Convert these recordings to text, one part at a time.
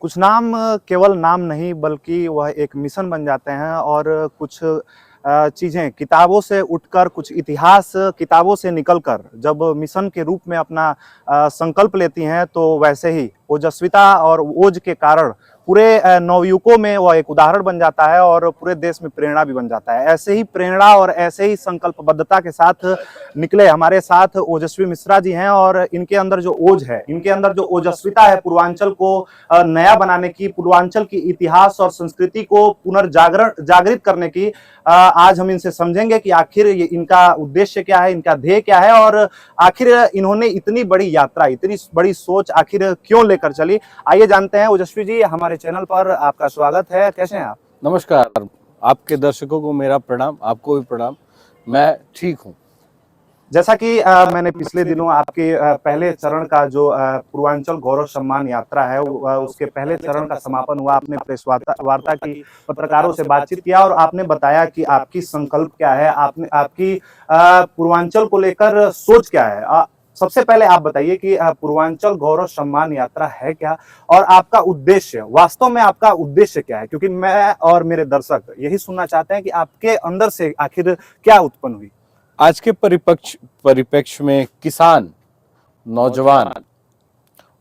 कुछ नाम केवल नाम नहीं बल्कि वह एक मिशन बन जाते हैं और कुछ चीज़ें किताबों से उठकर, कुछ इतिहास किताबों से निकलकर जब मिशन के रूप में अपना संकल्प लेती हैं, तो वैसे ही ओजस्विता और ओज के कारण पूरे नवयुवकों में वह एक उदाहरण बन जाता है और पूरे देश में प्रेरणा भी बन जाता है। ऐसे ही प्रेरणा और ऐसे ही संकल्पबद्धता के साथ निकले हमारे साथ ओजस्वी मिश्रा जी हैं और इनके अंदर जो ओज है, इनके अंदर जो ओजस्विता है, पूर्वांचल को नया बनाने की, पूर्वांचल की इतिहास और संस्कृति को जागृत करने की, आज हम इनसे समझेंगे कि आखिर ये इनका उद्देश्य क्या है, इनका ध्येय क्या है और आखिर इन्होंने इतनी बड़ी यात्रा, इतनी बड़ी सोच आखिर क्यों लेकर चली। आइए जानते हैं। ओजस्वी जी, हमारे चैनल पर आपका स्वागत है। कैसे हैं आप? नमस्कार। आपके दर्शकों को मेरा प्रणाम, आपको भी प्रणाम। मैं ठीक हूँ। जैसा कि मैंने पिछले दिनों आपके पहले चरण का जो पूर्वांचल गौरव सम्मान यात्रा है, उसके पहले चरण का समापन हुआ। आपने प्रेस वार्ता की, पत्रकारों से बातचीत किया और आपने बताया कि आपकी संकल्प क्या है, आपने आपकी पूर्वांचल को लेकर सोच क्या है। सबसे पहले आप बताइए कि पूर्वांचल गौरव सम्मान यात्रा है क्या और आपका उद्देश्य, वास्तव में आपका उद्देश्य क्या है? क्योंकि मैं और मेरे दर्शक यही सुनना चाहते हैं कि आपके अंदर से आखिर क्या उत्पन्न हुई। आज के परिप्रेक्ष्य में किसान, नौजवान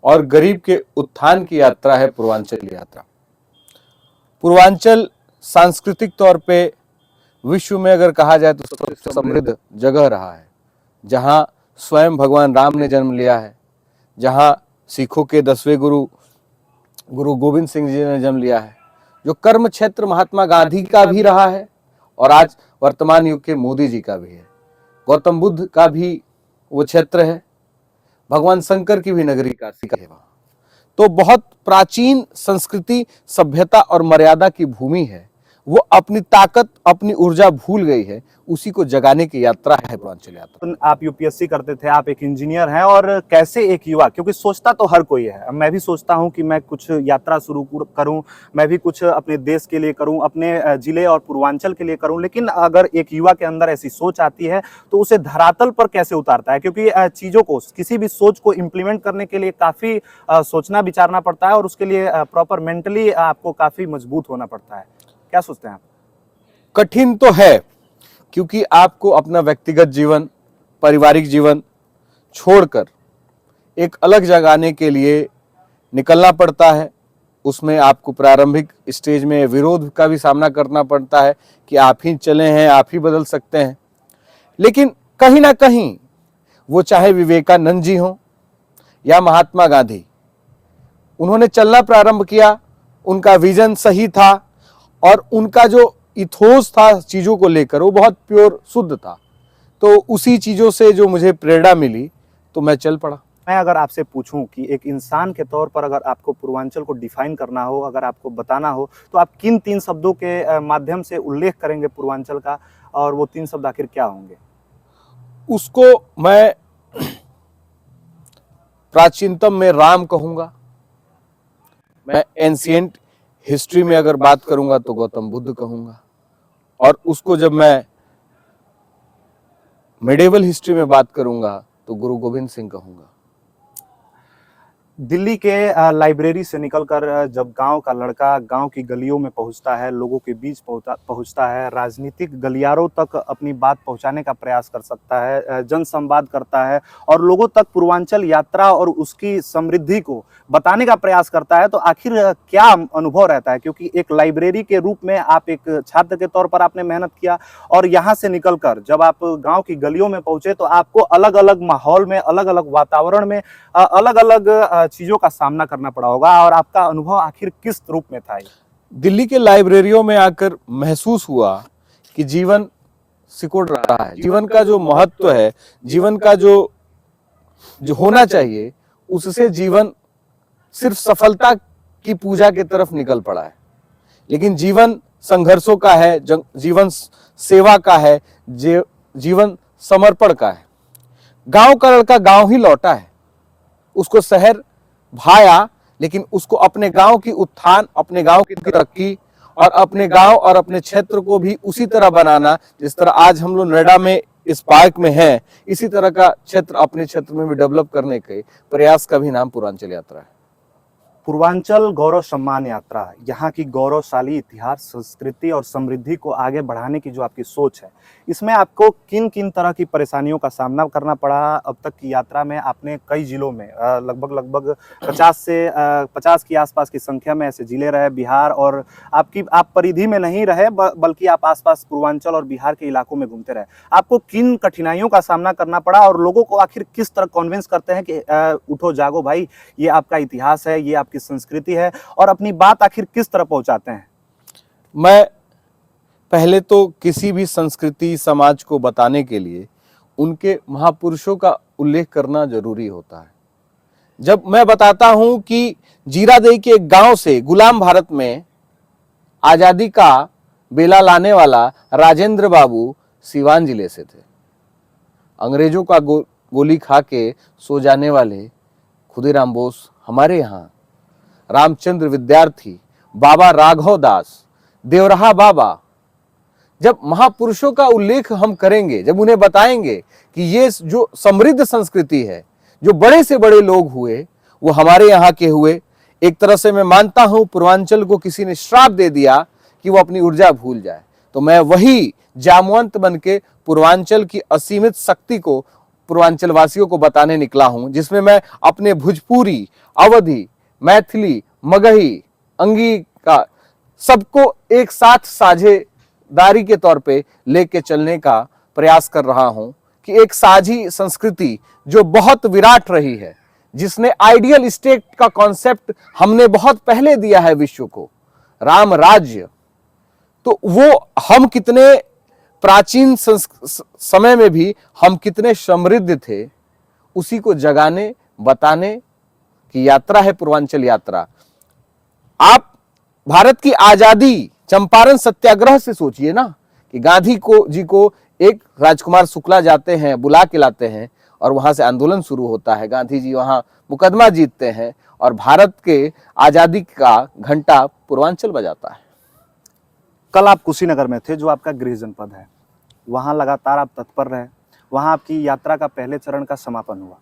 और गरीब के उत्थान की यात्रा है पूर्वांचल यात्रा। पूर्वांचल सांस्कृतिक तौर पे विश्व में अगर कहा जाए तो सबसे समृद्ध जगह रहा है, जहां स्वयं भगवान राम ने जन्म लिया है, जहां सिखों के 10वें गुरु गोविंद सिंह जी ने जन्म लिया है, जो कर्म क्षेत्र महात्मा गांधी का भी रहा है और आज वर्तमान युग के मोदी जी का भी है। गौतम बुद्ध का भी वो क्षेत्र है, भगवान शंकर की भी नगरी काशी है वहां। तो बहुत प्राचीन संस्कृति, सभ्यता और मर्यादा की भूमि है। वो अपनी ताकत, अपनी ऊर्जा भूल गई है, उसी को जगाने की यात्रा है पूर्वांचल यात्रा। आप यूपीएससी करते थे, आप एक इंजीनियर हैं और कैसे एक युवा, क्योंकि सोचता तो हर कोई है, मैं भी सोचता हूं कि मैं कुछ यात्रा शुरू करूं, मैं भी कुछ अपने देश के लिए करूं, अपने जिले और पूर्वांचल के लिए करूं, लेकिन अगर एक युवा के अंदर ऐसी सोच आती है तो उसे धरातल पर कैसे उतारता है? क्योंकि चीजों को, किसी भी सोच को इम्प्लीमेंट करने के लिए काफी सोचना विचारना पड़ता है और उसके लिए प्रॉपर मेंटली आपको काफी मजबूत होना पड़ता है। क्या सोचते हैं आप? कठिन तो है, क्योंकि आपको अपना व्यक्तिगत जीवन, पारिवारिक जीवन छोड़कर एक अलग जगह आने के लिए निकलना पड़ता है। उसमें आपको प्रारंभिक स्टेज में विरोध का भी सामना करना पड़ता है कि आप ही चले हैं, आप ही बदल सकते हैं। लेकिन कहीं ना कहीं वो चाहे विवेकानंद जी हों या महात्मा गांधी, उन्होंने चलना प्रारंभ किया, उनका विजन सही था और उनका जो इथोस था चीज़ों को लेकर, वो बहुत प्योर, शुद्ध था। तो उसी चीज़ों से जो मुझे प्रेरणा मिली तो मैं चल पड़ा। मैं अगर आपसे पूछूं कि एक इंसान के तौर पर अगर आपको पूर्वांचल को डिफाइन करना हो, अगर आपको बताना हो, तो आप किन 3 शब्दों के माध्यम से उल्लेख करेंगे पूर्वांचल का, और वो 3 शब्द आखिर क्या होंगे? उसको मैं प्राचीनतम में राम कहूंगा। मैं एंशिएंट हिस्ट्री में अगर बात करूंगा तो गौतम बुद्ध कहूंगा, और उसको जब मैं मेडिवल हिस्ट्री में बात करूंगा तो गुरु गोविंद सिंह कहूंगा। दिल्ली के लाइब्रेरी से निकलकर जब गांव का लड़का गांव की गलियों में पहुंचता है, लोगों के बीच पहुंचता है, राजनीतिक गलियारों तक अपनी बात पहुंचाने का प्रयास कर सकता है, जन संवाद करता है और लोगों तक पूर्वांचल यात्रा और उसकी समृद्धि को बताने का प्रयास करता है, तो आखिर क्या अनुभव रहता है? क्योंकि एक लाइब्रेरी के रूप में आप एक छात्र के तौर पर आपने मेहनत किया और यहाँ से निकलकर जब आप गाँव की गलियों में पहुंचे तो आपको अलग अलग माहौल में, अलग अलग वातावरण में, अलग अलग चीजों का सामना करना पड़ा होगा, और आपका अनुभव आखिर किस रूप में था? दिल्ली के लाइब्रेरियों में आकर महसूस हुआ कि जीवन सिकुड़ रहा है, जीवन का जो महत्व है, जीवन का जो होना चाहिए, उससे जीवन सिर्फ सफलता की पूजा की तरफ निकल पड़ा है। लेकिन जीवन संघर्षों का है, जीवन सेवा का है, जीवन समर्पण का है। गांव का लड़का गांव ही लौटा है, उसको शहर भाया, लेकिन उसको अपने गांव की उत्थान, अपने गांव की तरक्की और अपने गांव और अपने क्षेत्र को भी उसी तरह बनाना, जिस तरह आज हम लोग नोएडा में इस पार्क में हैं, इसी तरह का क्षेत्र अपने क्षेत्र में भी डेवलप करने के प्रयास का भी नाम पूर्वांचल यात्रा है। पूर्वांचल गौरव सम्मान यात्रा, यहाँ की गौरवशाली इतिहास, संस्कृति और समृद्धि को आगे बढ़ाने की जो आपकी सोच है, इसमें आपको किन किन तरह की परेशानियों का सामना करना पड़ा? अब तक की यात्रा में आपने कई जिलों में लगभग 50 के आसपास की संख्या में ऐसे जिले रहे बिहार, और आप परिधि में नहीं रहे बल्कि आप आसपास पूर्वांचल और बिहार के इलाकों में घूमते रहे। आपको किन कठिनाइयों का सामना करना पड़ा और लोगों को आखिर किस तरह कन्विंस करते हैं कि उठो जागो भाई, ये आपका इतिहास है, ये की संस्कृति है, और अपनी बात आखिर किस तरह पहुंचाते हैं? मैं पहले तो किसी भी संस्कृति समाज को बताने के लिए उनके महापुरुषों का उल्लेख करना जरूरी होता है। जब मैं बताता हूं कि जीरादेई के एक गांव से गुलाम भारत में आजादी का बेला लाने वाला राजेंद्र बाबू सिवान जिले से थे। अंग्रेजों का गोली खा के सो जाने वाले खुदीराम बोस हमारे यहाँ, रामचंद्र विद्यार्थी, बाबा राघव दास, देवराहा बाबा, जब महापुरुषों का उल्लेख हम करेंगे, जब उन्हें बताएंगे कि ये जो समृद्ध संस्कृति है, जो बड़े से बड़े लोग हुए वो हमारे यहाँ के हुए। एक तरह से मैं मानता हूं पूर्वांचल को किसी ने श्राप दे दिया कि वो अपनी ऊर्जा भूल जाए, तो मैं वही जामवंत बन के पूर्वांचल की असीमित शक्ति को पूर्वांचल वासियों को बताने निकला हूं, जिसमें मैं अपने भोजपुरी, अवधी, मैथिली, मगही, अंगी का सबको एक साथ साझेदारी के तौर पे लेके चलने का प्रयास कर रहा हूं कि एक साझी संस्कृति जो बहुत विराट रही है, जिसने आइडियल स्टेट का कॉन्सेप्ट हमने बहुत पहले दिया है विश्व को, राम राज्य, तो वो हम कितने प्राचीन समय में भी हम कितने समृद्ध थे, उसी को जगाने बताने की यात्रा है पूर्वांचल यात्रा। आप भारत की आजादी चंपारण सत्याग्रह से सोचिए ना, कि गांधी जी को एक राजकुमार शुक्ला जाते हैं, बुला के लाते हैं, और वहां से आंदोलन शुरू होता है। गांधी जी वहां मुकदमा जीतते हैं और भारत के आजादी का घंटा पूर्वांचल बजाता है। कल आप कुशीनगर में थे, जो आपका गृह जनपद है, वहां लगातार आप तत्पर रहे। वहां आपकी यात्रा का पहले चरण का समापन हुआ।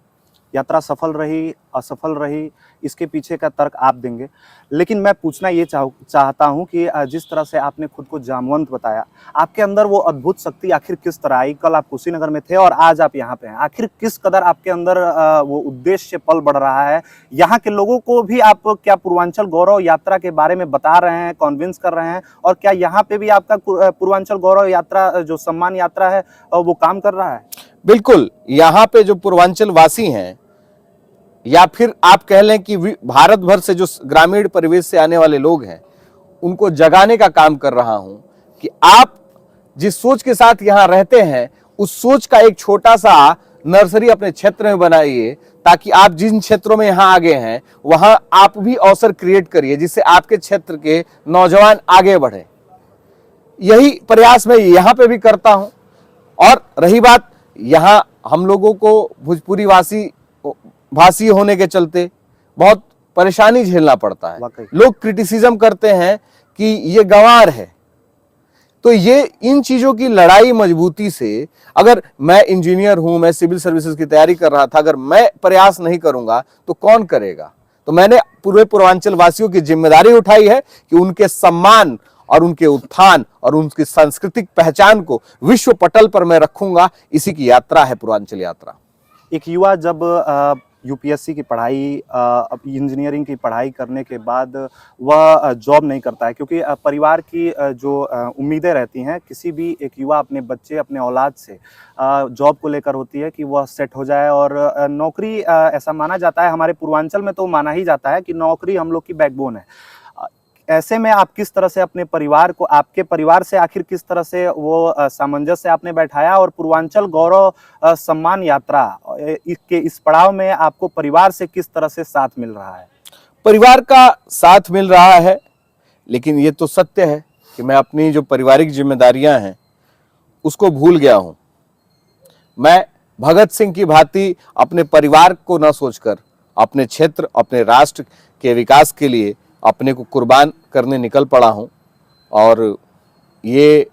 यात्रा सफल रही, असफल रही, इसके पीछे का तर्क आप देंगे, लेकिन मैं पूछना ये चाहता हूं कि जिस तरह से आपने खुद को जामवंत बताया, आपके अंदर वो अद्भुत शक्ति आखिर किस तरह आई? कल आप कुशीनगर में थे और आज आप यहाँ पे हैं, आखिर किस कदर आपके अंदर वो उद्देश्य पल बढ़ रहा है? यहाँ के लोगों को भी आप क्या पूर्वांचल गौरव यात्रा के बारे में बता रहे हैं, कॉन्विंस कर रहे हैं, और क्या यहाँ पे भी आपका पूर्वांचल गौरव यात्रा जो सम्मान यात्रा है वो काम कर रहा है? बिल्कुल, यहाँ पे जो पूर्वांचल वासी हैं, या फिर आप कह लें कि भारत भर से जो ग्रामीण परिवेश से आने वाले लोग हैं, उनको जगाने का काम कर रहा हूं कि आप जिस सोच के साथ यहाँ रहते हैं, उस सोच का एक छोटा सा नर्सरी अपने क्षेत्र में बनाइए, ताकि आप जिन क्षेत्रों में यहाँ आगे हैं वहां आप भी अवसर क्रिएट करिए, जिससे आपके क्षेत्र के नौजवान आगे बढ़े। यही प्रयास मैं यहाँ पे भी करता हूं। और रही बात, यहाँ हम लोगों को भोजपुरी भाषी होने के चलते बहुत परेशानी झेलना पड़ता है। लोग क्रिटिसिज्म करते हैं कि ये गंवार है, तो ये इन चीजों की लड़ाई मजबूती से, अगर मैं इंजीनियर हूं, मैं सिविल सर्विसेज की तैयारी कर रहा था, अगर मैं प्रयास नहीं करूंगा तो कौन करेगा? तो मैंने पूरे पूर्वांचल वासियों की जिम्मेदारी उठाई है कि उनके सम्मान और उनके उत्थान और उनकी सांस्कृतिक पहचान को विश्व पटल पर मैं रखूंगा। इसी की यात्रा है पूर्वांचल यात्रा। एक युवा जब यूपीएससी की पढ़ाई, इंजीनियरिंग की पढ़ाई करने के बाद वह जॉब नहीं करता है, क्योंकि परिवार की जो उम्मीदें रहती हैं, किसी भी एक युवा अपने बच्चे, अपने औलाद से जॉब को लेकर होती है कि वह सेट हो जाए, और नौकरी, ऐसा माना जाता है, हमारे पूर्वांचल में तो माना ही जाता है कि नौकरी हम लोग की बैकबोन है। ऐसे में आप किस तरह से अपने परिवार को, आपके परिवार से आखिर किस तरह से वो सामंजस्य आपने बैठाया, और पूर्वांचल गौरव सम्मान यात्रा के इस पड़ाव में आपको परिवार से किस तरह से साथ मिल रहा है? परिवार का साथ मिल रहा है, लेकिन ये तो सत्य है कि मैं अपनी जो पारिवारिक जिम्मेदारियां हैं उसको भूल गया हूं। मैं भगत सिंह की भांति अपने परिवार को न सोचकर अपने क्षेत्र, अपने राष्ट्र के विकास के लिए अपने को कुर्बान करने निकल पड़ा हूं। और ये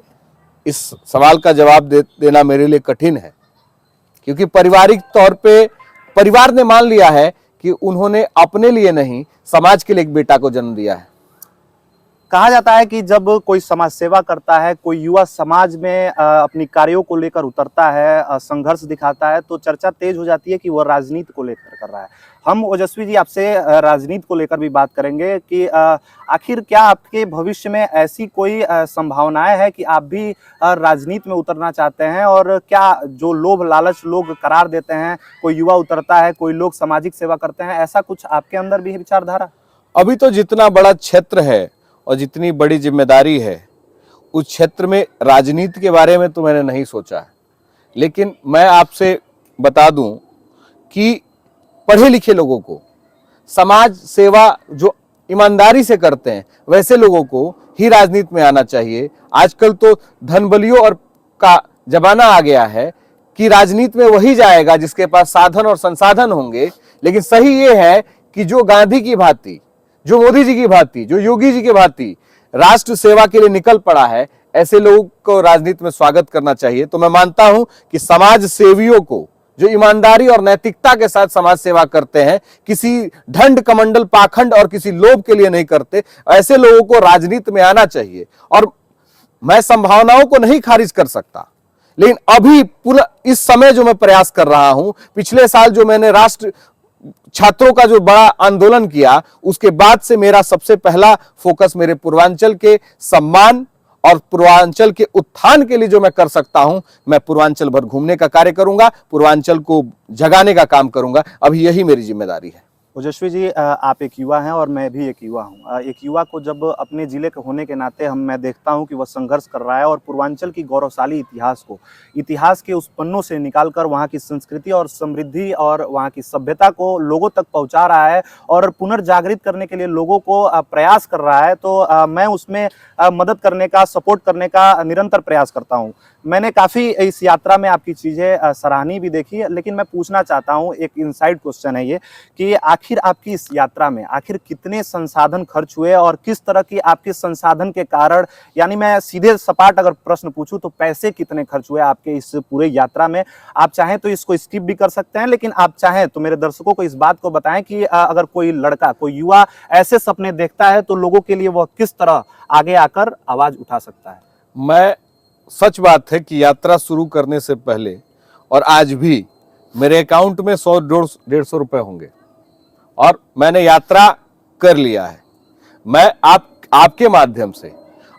इस सवाल का जवाब देना मेरे लिए कठिन है, क्योंकि पारिवारिक तौर पे परिवार ने मान लिया है कि उन्होंने अपने लिए नहीं समाज के लिए एक बेटा को जन्म दिया है। कहा जाता है कि जब कोई समाज सेवा करता है, कोई युवा समाज में अपनी कार्यों को लेकर उतरता है, संघर्ष दिखाता है, तो चर्चा तेज हो जाती है कि वह राजनीति को लेकर कर रहा है। हम ओजस्वी जी आपसे राजनीति को लेकर भी बात करेंगे कि आखिर क्या आपके भविष्य में ऐसी कोई संभावनाएं है कि आप भी राजनीति में उतरना चाहते हैं, और क्या जो लोभ लालच लोग करार देते हैं, कोई युवा उतरता है, कोई लोग सामाजिक सेवा करते हैं, ऐसा कुछ आपके अंदर भी है विचारधारा? अभी तो जितना बड़ा क्षेत्र है और जितनी बड़ी जिम्मेदारी है, उस क्षेत्र में राजनीति के बारे में तो मैंने नहीं सोचा है। लेकिन मैं आपसे बता दूं कि पढ़े लिखे लोगों को, समाज सेवा जो ईमानदारी से करते हैं, वैसे लोगों को ही राजनीति में आना चाहिए। आजकल तो धनबलियों और का जमाना आ गया है कि राजनीति में वही जाएगा जिसके पास साधन और संसाधन होंगे। लेकिन सही ये है कि जो गांधी की भांति, जो मोदी जी की भांति, जो योगी जी की भांति राष्ट्र सेवा के लिए निकल पड़ा है, ऐसे लोगों को राजनीति में स्वागत करना चाहिए। तो मैं मानता हूं कि समाज सेवियों को, जो ईमानदारी और नैतिकता के साथ समाज सेवा करते हैं, किसी ढंड कमंडल पाखंड और किसी लोभ के लिए नहीं करते, ऐसे लोगों को राजनीति में आना चाहिए। और मैं संभावनाओं को नहीं खारिज कर सकता, लेकिन अभी पूरा इस समय जो मैं प्रयास कर रहा हूं, पिछले साल जो मैंने राष्ट्र छात्रों का जो बड़ा आंदोलन किया, उसके बाद से मेरा सबसे पहला फोकस मेरे पूर्वांचल के सम्मान और पूर्वांचल के उत्थान के लिए जो मैं कर सकता हूं, मैं पूर्वांचल भर घूमने का कार्य करूंगा, पूर्वांचल को जगाने का काम करूंगा। अभी यही मेरी जिम्मेदारी है। ओजस्वी जी, आप एक युवा हैं और मैं भी एक युवा हूं। एक युवा को जब अपने जिले के होने के नाते मैं देखता हूं कि वह संघर्ष कर रहा है और पूर्वांचल की गौरवशाली इतिहास के उस पन्नों से निकालकर वहां की संस्कृति और समृद्धि और वहां की सभ्यता को लोगों तक पहुंचा रहा है और पुनर्जागृत करने के लिए लोगों को प्रयास कर रहा है, तो मैं उसमें मदद करने का, सपोर्ट करने का निरंतर प्रयास करता हूँ। मैंने काफ़ी इस यात्रा में आपकी चीज़ें सराहनीय भी देखी, लेकिन मैं पूछना चाहता हूँ, एक इनसाइड क्वेश्चन है ये, कि आखिर आपकी इस यात्रा में आखिर कितने संसाधन खर्च हुए और किस तरह की आपके संसाधन के कारण, यानी मैं सीधे सपाट अगर प्रश्न पूछूं तो पैसे कितने खर्च हुए आपके इस पूरे यात्रा में? आप चाहें तो इसको स्किप भी कर सकते हैं, लेकिन आप चाहें तो मेरे दर्शकों को इस बात को बताएं कि अगर कोई लड़का, कोई युवा ऐसे सपने देखता है तो लोगों के लिए वह किस तरह आगे आकर आवाज उठा सकता है? मैं सच बात है कि यात्रा शुरू करने से पहले और आज भी मेरे अकाउंट में 100-150 रुपए होंगे और मैंने यात्रा कर लिया है। मैं आपके माध्यम से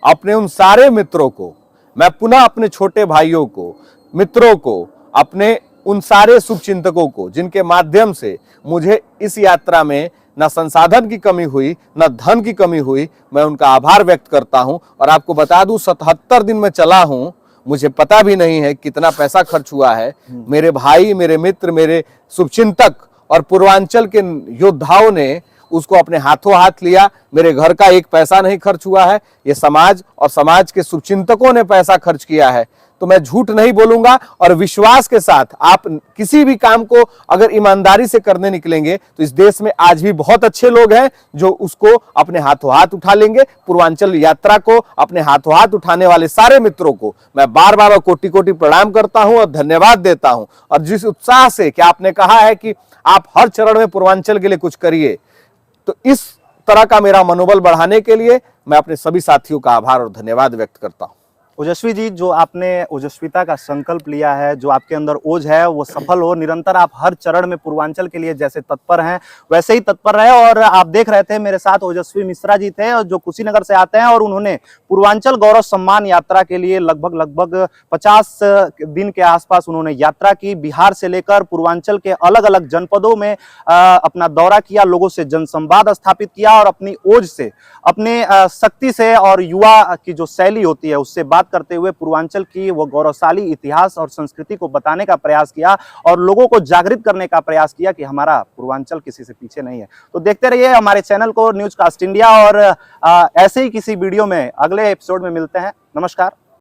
अपने उन सारे मित्रों को, मैं पुनः अपने छोटे भाइयों को, मित्रों को, अपने उन सारे शुभचिंतकों को जिनके माध्यम से मुझे इस यात्रा में ना संसाधन की कमी हुई, ना धन की कमी हुई, मैं उनका आभार व्यक्त करता हूं। और आपको बता दूं, 77 दिन में चला हूं, मुझे पता भी नहीं है कितना पैसा खर्च हुआ है। मेरे भाई, मेरे मित्र, मेरे शुभचिंतक और पूर्वांचल के योद्धाओं ने उसको अपने हाथों हाथ लिया। मेरे घर का एक पैसा नहीं खर्च हुआ है, ये समाज और समाज के शुभचिंतकों ने पैसा खर्च किया है। तो मैं झूठ नहीं बोलूंगा और विश्वास के साथ आप किसी भी काम को अगर ईमानदारी से करने निकलेंगे तो इस देश में आज भी बहुत अच्छे लोग हैं जो उसको अपने हाथों हाथ उठा लेंगे। पूर्वांचल यात्रा को अपने हाथों हाथ उठाने वाले सारे मित्रों को मैं बार बार और कोटि कोटि प्रणाम करता हूं और धन्यवाद देता हूं। और जिस उत्साह से कि आपने कहा है कि आप हर चरण में पूर्वांचल के लिए कुछ करिए, तो इस तरह का मेरा मनोबल बढ़ाने के लिए मैं अपने सभी साथियों का आभार और धन्यवाद व्यक्त करता हूं। ओजस्वी जी, जो आपने ओजस्विता का संकल्प लिया है, जो आपके अंदर ओज है, वो सफल हो। निरंतर आप हर चरण में पूर्वांचल के लिए जैसे तत्पर हैं वैसे ही तत्पर रहे। और आप देख रहे थे मेरे साथ ओजस्वी मिश्रा जी थे, जो कुशीनगर से आते हैं और उन्होंने पूर्वांचल गौरव सम्मान यात्रा के लिए लगभग 50 दिन के आसपास उन्होंने यात्रा की। बिहार से लेकर पूर्वांचल के अलग अलग जनपदों में अपना दौरा किया, लोगों से जनसंवाद स्थापित किया और अपनी ओज से, अपने शक्ति से और युवा की जो शैली होती है उससे बात करते हुए पूर्वांचल की वो गौरवशाली इतिहास और संस्कृति को बताने का प्रयास किया और लोगों को जागृत करने का प्रयास किया कि हमारा पूर्वांचल किसी से पीछे नहीं है। तो देखते रहिए हमारे चैनल को, न्यूज़कास्ट इंडिया, और ऐसे ही किसी वीडियो में अगले एपिसोड में मिलते हैं। नमस्कार।